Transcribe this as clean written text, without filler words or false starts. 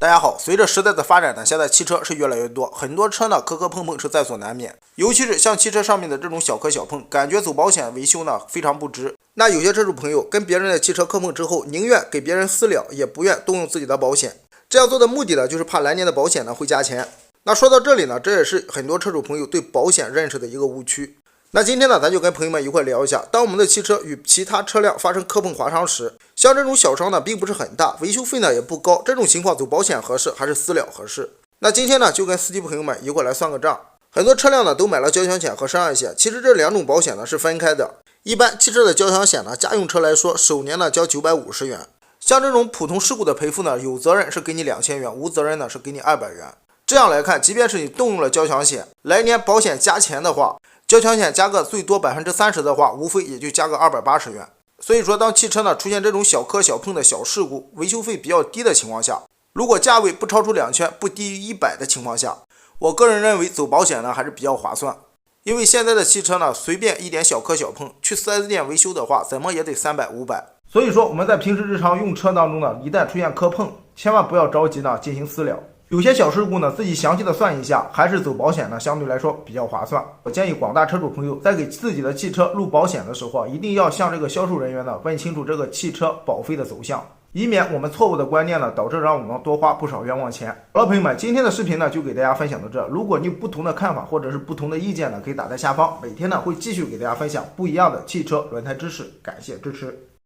大家好，随着时代的发展呢，现在汽车是越来越多，很多车呢磕磕碰碰是在所难免，尤其是像汽车上面的这种小磕小碰，感觉走保险维修呢非常不值。那有些车主朋友跟别人的汽车磕碰之后，宁愿给别人私了，也不愿动用自己的保险。这样做的目的呢，就是怕来年的保险呢会加钱。那说到这里呢，这也是很多车主朋友对保险认识的一个误区。那今天呢，咱就跟朋友们一块聊一下，当我们的汽车与其他车辆发生磕碰划伤时，像这种小伤呢，并不是很大，维修费呢也不高，这种情况走保险合适还是私了合适？那今天呢，就跟司机朋友们一块来算个账。很多车辆呢都买了交强险和伤害险，其实这两种保险呢是分开的。一般汽车的交强险呢，家用车来说，首年呢交950元。像这种普通事故的赔付呢，有责任是给你2000元，无责任呢是给你200元。这样来看，即便是你动用了交强险，来年保险加钱的话，交强险加个最多30%的话，无非也就加个280元。所以说，当汽车呢出现这种小磕小碰的小事故，维修费比较低的情况下，如果价位不超出2000，不低于100的情况下，我个人认为走保险呢还是比较划算。因为现在的汽车呢，随便一点小磕小碰，去 4S 店维修的话，怎么也得300、500。所以说我们在平时日常用车当中呢，一旦出现磕碰，千万不要着急呢进行私了。有些小事故呢，自己详细的算一下，还是走保险呢相对来说比较划算。我建议广大车主朋友在给自己的汽车入保险的时候，一定要向这个销售人员呢问清楚这个汽车保费的走向，以免我们错误的观念呢导致让我们多花不少冤枉钱。好了，朋友们，今天的视频呢就给大家分享到这。如果你有不同的看法或者是不同的意见呢，可以打在下方。每天呢会继续给大家分享不一样的汽车轮胎知识，感谢支持。